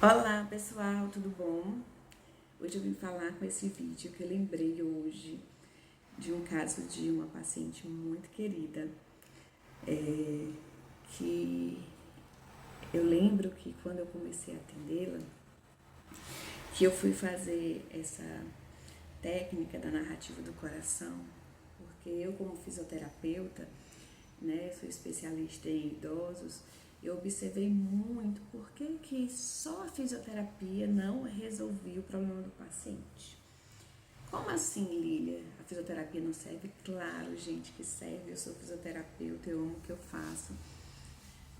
Olá pessoal, tudo bom? Hoje eu vim falar com esse vídeo que eu lembrei hoje de um caso de uma paciente muito querida, que eu lembro que quando eu comecei a atendê-la, que eu fui fazer essa técnica da narrativa do coração, porque eu como fisioterapeuta, né, sou especialista em idosos, eu observei muito por que só a fisioterapia não resolvia o problema do paciente. Como assim, Lília? A fisioterapia não serve? Claro, gente, que serve. Eu sou fisioterapeuta, eu amo o que eu faço,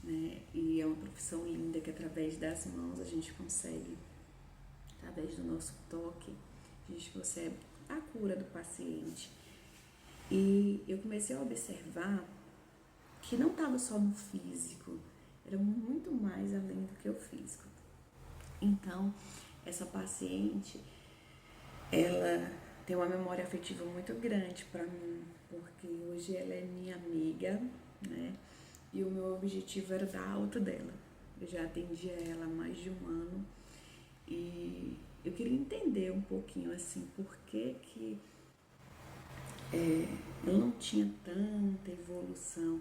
né? E é uma profissão linda que através das mãos a gente consegue, através do nosso toque, a gente consegue a cura do paciente. E eu comecei a observar que não estava só no físico, era muito mais além do que o físico. Então, essa paciente, ela tem uma memória afetiva muito grande para mim, porque hoje ela é minha amiga, né? E o meu objetivo era dar alta dela. Eu já atendia ela há mais de um ano e eu queria entender um pouquinho assim por que ela não tinha tanta evolução.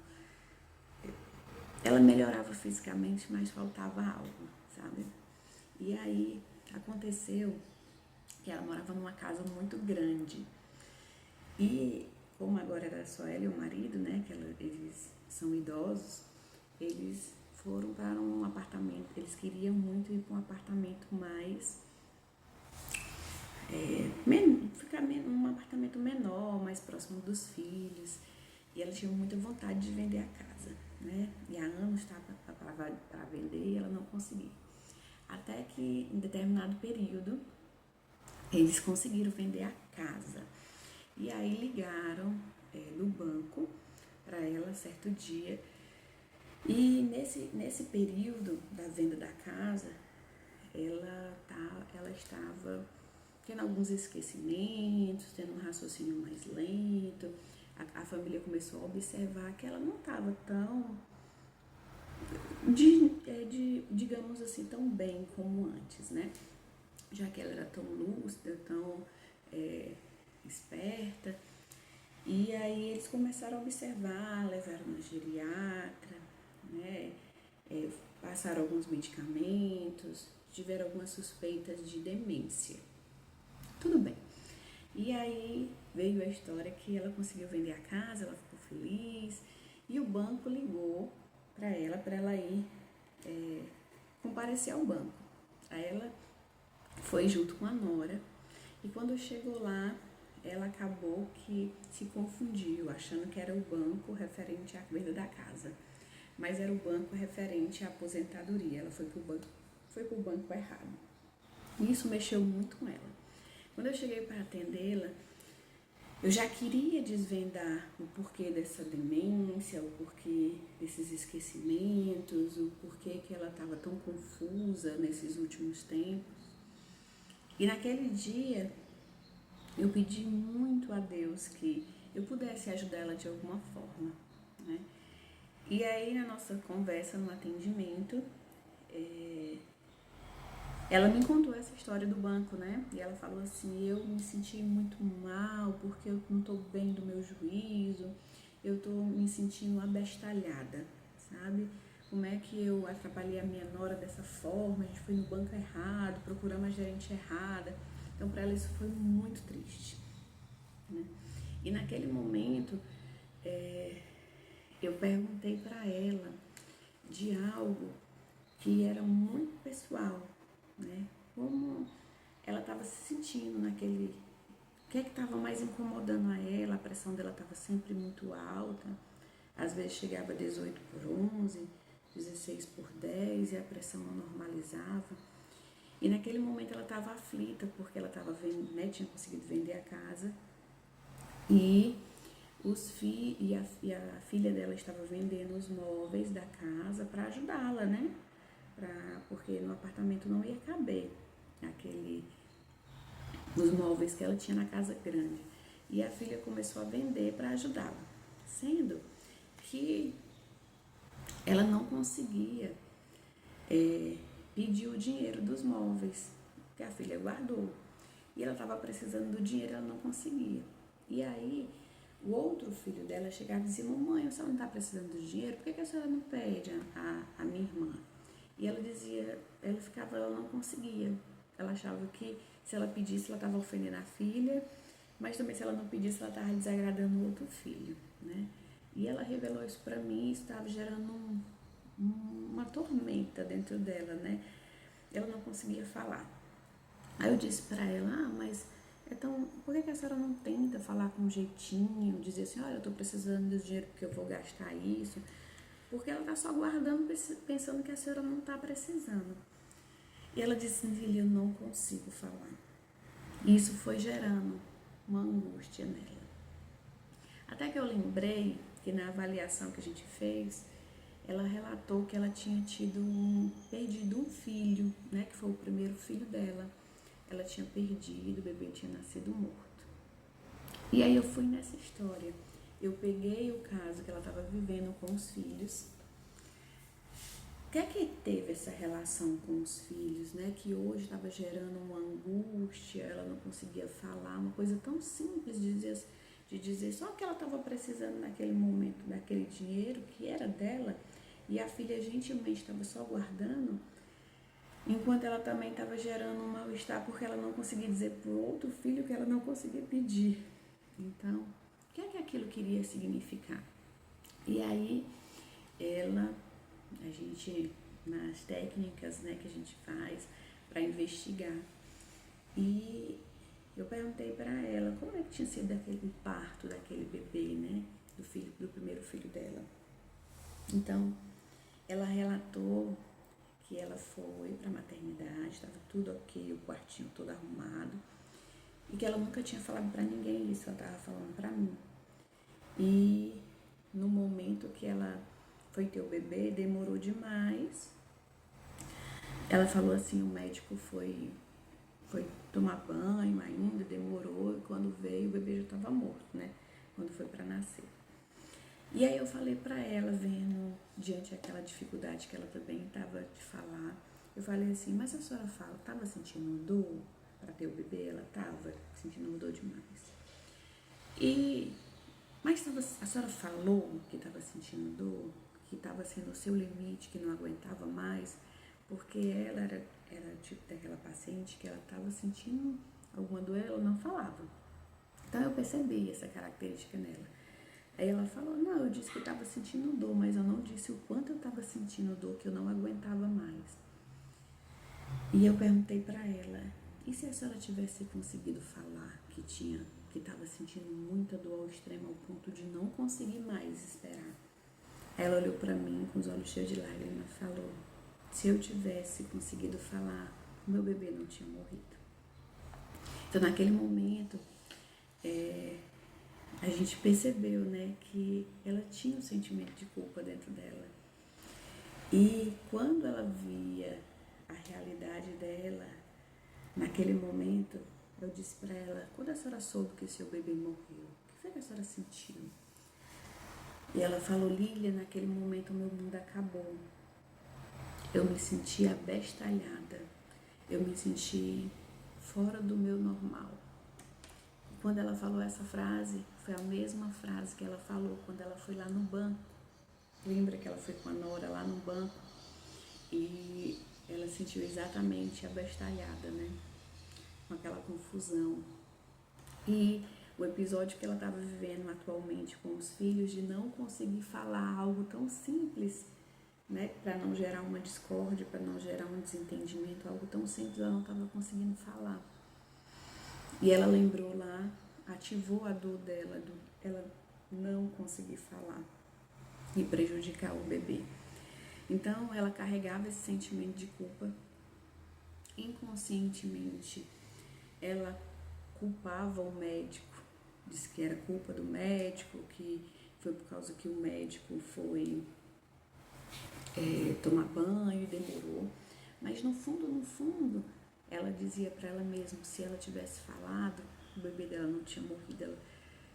Ela melhorava fisicamente, mas faltava algo, sabe? E aí aconteceu que ela morava numa casa muito grande. E como agora era só ela e o marido, né, que eles são idosos, eles foram para um apartamento, eles queriam muito ir para um apartamento mais, ficar num apartamento menor, mais próximo dos filhos, e ela tinha muita vontade de vender a casa, né, e há anos estava para vender e ela não conseguia. Até que em determinado período, eles conseguiram vender a casa. E aí ligaram no banco para ela certo dia. E nesse período da venda da casa, ela estava tendo alguns esquecimentos, tendo um raciocínio mais lento. A família começou a observar que ela não estava tão, digamos assim, tão bem como antes, né? Já que ela era tão lúcida, tão esperta. E aí eles começaram a observar, levaram na geriatra, né? Passaram alguns medicamentos, tiveram algumas suspeitas de demência. Tudo bem. E aí veio a história que ela conseguiu vender a casa, ela ficou feliz, e o banco ligou para ela ir comparecer ao banco. Aí ela foi junto com a nora, e quando chegou lá, ela acabou que se confundiu, achando que era o banco referente à venda da casa, mas era o banco referente à aposentadoria. Ela foi pro banco errado. E isso mexeu muito com ela. Quando eu cheguei para atendê-la, eu já queria desvendar o porquê dessa demência, o porquê desses esquecimentos, o porquê que ela estava tão confusa nesses últimos tempos. E naquele dia, eu pedi muito a Deus que eu pudesse ajudar ela de alguma forma, né? E aí, na nossa conversa no atendimento, ela me contou essa história do banco, né? E ela falou assim: eu me senti muito mal porque eu não tô bem do meu juízo, eu tô me sentindo abestalhada, sabe? Como é que eu atrapalhei a minha nora dessa forma? A gente foi no banco errado, procuramos a gerente errada. Então, para ela, isso foi muito triste, né? E naquele momento, eu perguntei para ela de algo que era muito pessoal, né? Como ela estava se sentindo naquele... O que é que estava mais incomodando a ela? A pressão dela estava sempre muito alta. Às vezes chegava a 18/11, 16/10 e a pressão não normalizava. E naquele momento ela estava aflita porque ela estava vendo, né, tinha conseguido vender a casa e a filha dela estava vendendo os móveis da casa para ajudá-la, né? Porque no apartamento não ia caber os móveis que ela tinha na casa grande. E a filha começou a vender para ajudá-la, sendo que ela não conseguia pediu o dinheiro dos móveis, que a filha guardou. E ela estava precisando do dinheiro, ela não conseguia. E aí, o outro filho dela chegava e dizia: mamãe, a senhora não está precisando do dinheiro? Por que a senhora não pede a minha irmã? E ela dizia, ela não conseguia. Ela achava que se ela pedisse, ela estava ofendendo a filha, mas também se ela não pedisse, ela estava desagradando o outro filho, né? E ela revelou isso para mim, e isso estava gerando uma tormenta dentro dela, né? Ela não conseguia falar. Aí eu disse para ela: mas então, por que a senhora não tenta falar com um jeitinho, dizer assim: olha, eu estou precisando de dinheiro porque eu vou gastar isso? Porque ela está só guardando, pensando que a senhora não está precisando. E ela disse: Lilia, eu não consigo falar. E isso foi gerando uma angústia nela. Até que eu lembrei que na avaliação que a gente fez, ela relatou que ela tinha perdido um filho, né, que foi o primeiro filho dela. Ela tinha perdido, o bebê tinha nascido morto. E aí eu fui nessa história. Eu peguei o caso que ela estava vivendo com os filhos. O que é que teve essa relação com os filhos, né? Que hoje estava gerando uma angústia, ela não conseguia falar, uma coisa tão simples de dizer só que ela estava precisando naquele momento daquele dinheiro que era dela, e a filha gentilmente estava só guardando, enquanto ela também estava gerando um mal-estar porque ela não conseguia dizer para o outro filho que ela não conseguia pedir. Então, o que é que aquilo queria significar? E aí, a gente, nas técnicas, né, que a gente faz para investigar, e eu perguntei para ela como é que tinha sido aquele parto daquele bebê, né, do primeiro filho dela. Então, ela relatou que ela foi para a maternidade, estava tudo ok, o quartinho todo arrumado, e que ela nunca tinha falado para ninguém isso, ela estava falando para mim. E no momento que ela foi ter o bebê, demorou demais. Ela falou assim, o médico foi tomar banho ainda, demorou, e quando veio o bebê já estava morto, né? Quando foi para nascer. E aí eu falei para ela, vendo diante daquela dificuldade que ela também estava de falar, eu falei assim: mas a senhora estava sentindo dor para ter o bebê? Ela estava sentindo dor demais. Mas a senhora falou que estava sentindo dor, que estava sendo o seu limite, que não aguentava mais, porque ela era tipo daquela paciente que ela estava sentindo alguma dor, ela não falava. Então eu percebi essa característica nela. Aí ela falou: não, eu disse que eu estava sentindo dor, mas eu não disse o quanto eu estava sentindo dor, que eu não aguentava mais. E eu perguntei para ela: e se a senhora tivesse conseguido falar que estava sentindo muita dor ao extremo, ao ponto de não conseguir mais esperar? Ela olhou para mim com os olhos cheios de lágrimas e falou: se eu tivesse conseguido falar, o meu bebê não tinha morrido. Então, naquele momento, a gente percebeu, né, que ela tinha um sentimento de culpa dentro dela. E quando ela via a realidade dela, naquele momento, eu disse para ela: quando a senhora soube que seu bebê morreu, o que foi que a senhora sentiu? E ela falou: Lilia, naquele momento o meu mundo acabou. Eu me senti abestalhada, eu me senti fora do meu normal. E quando ela falou essa frase, foi a mesma frase que ela falou quando ela foi lá no banco. Lembra que ela foi com a Nora lá no banco? E ela sentiu exatamente abestalhada, né? Com aquela confusão. E o episódio que ela estava vivendo atualmente com os filhos, de não conseguir falar algo tão simples, né, para não gerar uma discórdia, para não gerar um desentendimento, algo tão simples ela não estava conseguindo falar. E ela lembrou lá, ativou a dor dela, ela não conseguir falar e prejudicar o bebê. Então ela carregava esse sentimento de culpa. Inconscientemente ela culpava o médico, disse que era culpa do médico, que foi por causa que o médico foi tomar banho e demorou. Mas no fundo, ela dizia para ela mesma, se ela tivesse falado, o bebê dela não tinha morrido.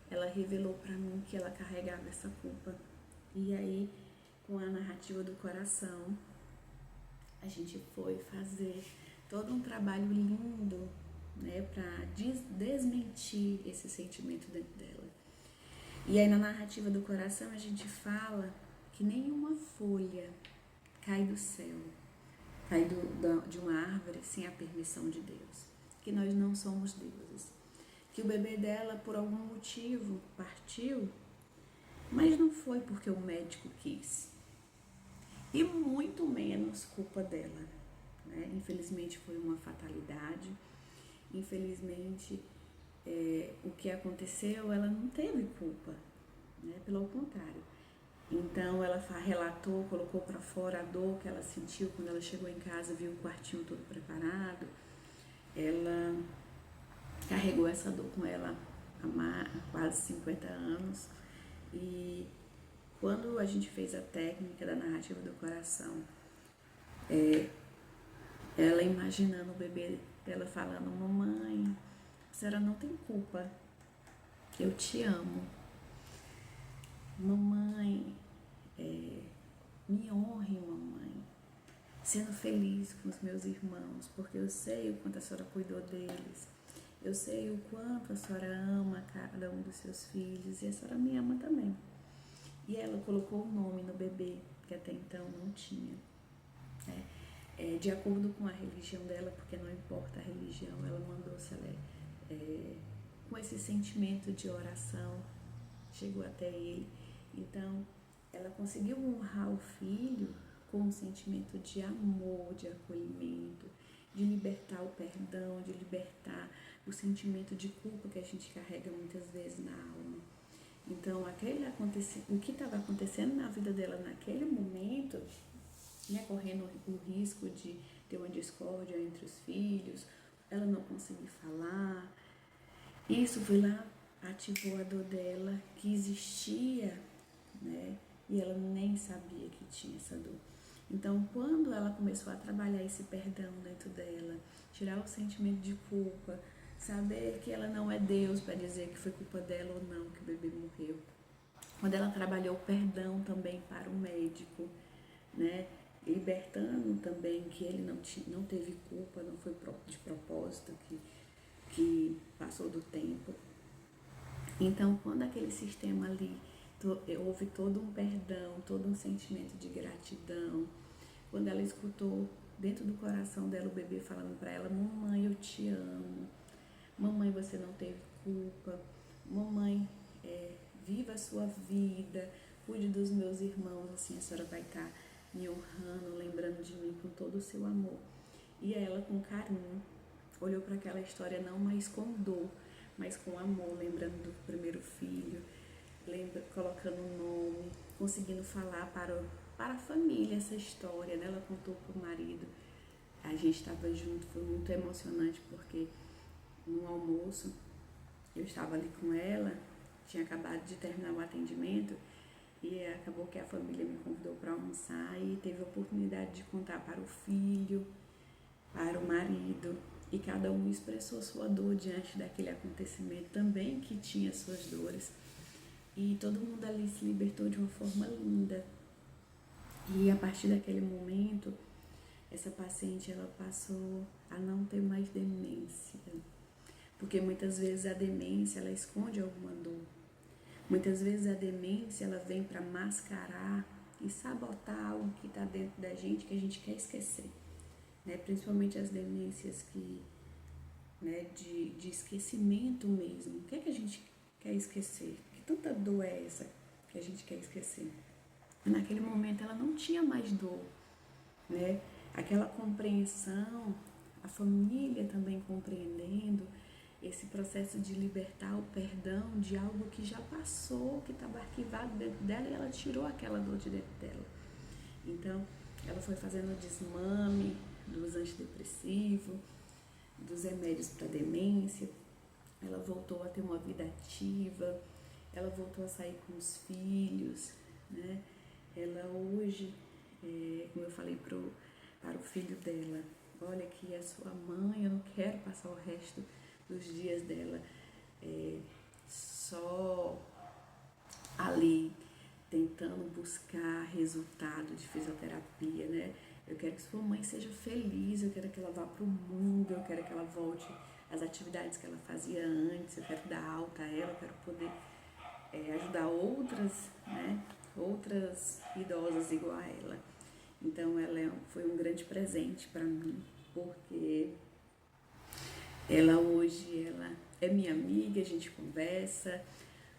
Ela revelou para mim que ela carregava essa culpa. E aí, com a narrativa do coração, a gente foi fazer todo um trabalho lindo, né, para desmentir esse sentimento dentro dela. E aí na narrativa do coração a gente fala que nenhuma folha cai do céu, cai de uma árvore sem a permissão de Deus, que nós não somos deuses, que o bebê dela por algum motivo partiu, mas não foi porque o médico quis, e muito menos culpa dela, né? Infelizmente foi uma fatalidade, infelizmente o que aconteceu, ela não teve culpa, né? Pelo contrário. Então ela relatou, colocou para fora a dor que ela sentiu quando ela chegou em casa, viu o quartinho todo preparado. Ela carregou essa dor com ela há quase 50 anos. E quando a gente fez a técnica da narrativa do coração, ela imaginando o bebê dela falando: mamãe, a senhora não tem culpa, eu te amo. Mamãe, me honre, mamãe, sendo feliz com os meus irmãos, porque eu sei o quanto a senhora cuidou deles, eu sei o quanto a senhora ama cada um dos seus filhos e a senhora me ama também. E ela colocou o nome no bebê, que até então não tinha, né? De acordo com a religião dela, porque não importa a religião, ela mandou se ela com esse sentimento de oração, chegou até ele. Então, ela conseguiu honrar o filho com um sentimento de amor, de acolhimento, de libertar o perdão, de libertar o sentimento de culpa que a gente carrega muitas vezes na alma. Então, o que estava acontecendo na vida dela naquele momento, né, correndo o risco de ter uma discórdia entre os filhos, ela não conseguir falar, isso foi lá, ativou a dor dela, que existia, né? E ela nem sabia que tinha essa dor. Então, quando ela começou a trabalhar esse perdão dentro dela, tirar o sentimento de culpa, saber que ela não é Deus para dizer que foi culpa dela ou não que o bebê morreu. Quando ela trabalhou o perdão também para o médico, né? Libertando também que ele não teve culpa, não foi de propósito, que passou do tempo. Então, quando aquele sistema ali, houve todo um perdão, todo um sentimento de gratidão, quando ela escutou dentro do coração dela o bebê falando para ela: mamãe, eu te amo, mamãe, você não teve culpa, mamãe, viva a sua vida, cuide dos meus irmãos, assim a senhora vai estar me honrando, lembrando de mim com todo o seu amor. E ela, com carinho, olhou para aquela história não mais com dor, mas com amor, lembrando do primeiro filho, colocando o nome, conseguindo falar para a família essa história, né? Ela contou para o marido, a gente estava junto, foi muito emocionante, porque no almoço eu estava ali com ela, tinha acabado de terminar o atendimento, e acabou que a família me convidou para almoçar e teve a oportunidade de contar para o filho, para o marido, e cada um expressou sua dor diante daquele acontecimento também, que tinha suas dores. E todo mundo ali se libertou de uma forma linda. E a partir daquele momento, essa paciente ela passou a não ter mais demência. Porque muitas vezes a demência ela esconde alguma dor. Muitas vezes a demência ela vem para mascarar e sabotar algo que está dentro da gente que a gente quer esquecer. Né? Principalmente as demências né, de esquecimento mesmo. O que é que a gente quer esquecer? Que tanta dor é essa que a gente quer esquecer? Naquele momento ela não tinha mais dor, né? Aquela compreensão, a família também compreendendo esse processo de libertar o perdão de algo que já passou, que estava arquivado dentro dela, e ela tirou aquela dor de dentro dela. Então, ela foi fazendo o desmame dos antidepressivos, dos remédios para demência, ela voltou a ter uma vida ativa, ela voltou a sair com os filhos, né? Ela hoje, como eu falei para o filho dela, olha, aqui é sua mãe, eu não quero passar o resto dos dias dela só ali tentando buscar resultado de fisioterapia, né? Eu quero que sua mãe seja feliz, eu quero que ela vá pro mundo, eu quero que ela volte às atividades que ela fazia antes, eu quero dar alta a ela, eu quero poder ajudar outras, né, outras idosas igual a ela. Então ela foi um grande presente para mim, porque ela hoje é minha amiga, a gente conversa.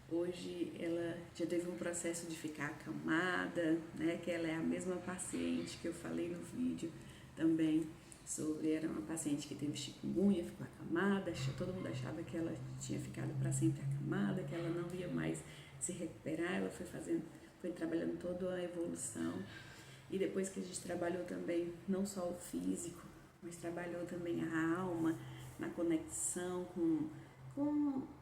Hoje ela já teve um processo de ficar acamada, né? Que ela é a mesma paciente que eu falei no vídeo também sobre, era uma paciente que teve chikungunya, ficou acamada, todo mundo achava que ela tinha ficado para sempre acamada, que ela não ia mais se recuperar, ela foi trabalhando toda a evolução. E depois que a gente trabalhou também, não só o físico, mas trabalhou também a alma, na conexão com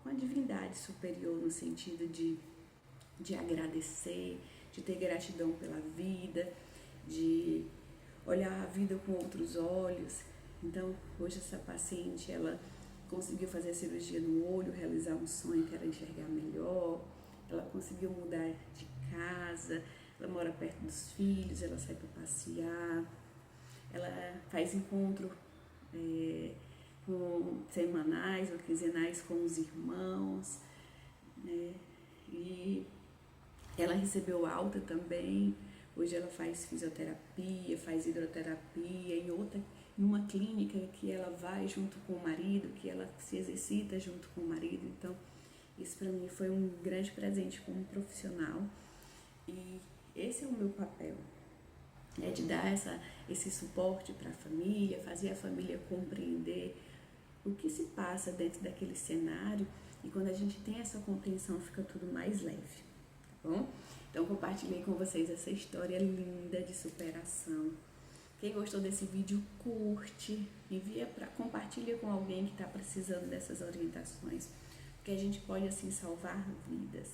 a divindade superior, no sentido de agradecer, de ter gratidão pela vida, de olhar a vida com outros olhos. Então, hoje essa paciente, ela conseguiu fazer a cirurgia no olho, realizar um sonho que era enxergar melhor, ela conseguiu mudar de casa, ela mora perto dos filhos, ela sai para passear, ela faz encontro semanais ou quinzenais com os irmãos, né? E ela recebeu alta também. Hoje ela faz fisioterapia, faz hidroterapia em uma clínica que ela vai junto com o marido, que ela se exercita junto com o marido. Então, isso para mim foi um grande presente como profissional. E esse é o meu papel, né, de dar esse suporte para a família, fazer a família compreender o que se passa dentro daquele cenário, e quando a gente tem essa compreensão fica tudo mais leve, tá bom? Então compartilhei com vocês essa história linda de superação. Quem gostou desse vídeo, curte, compartilha com alguém que está precisando dessas orientações, porque a gente pode assim salvar vidas.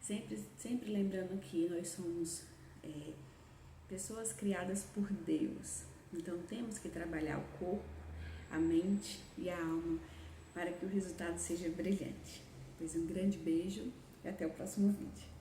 Sempre lembrando que nós somos pessoas criadas por Deus, então temos que trabalhar o corpo, a mente e a alma para que o resultado seja brilhante. Pois um grande beijo e até o próximo vídeo.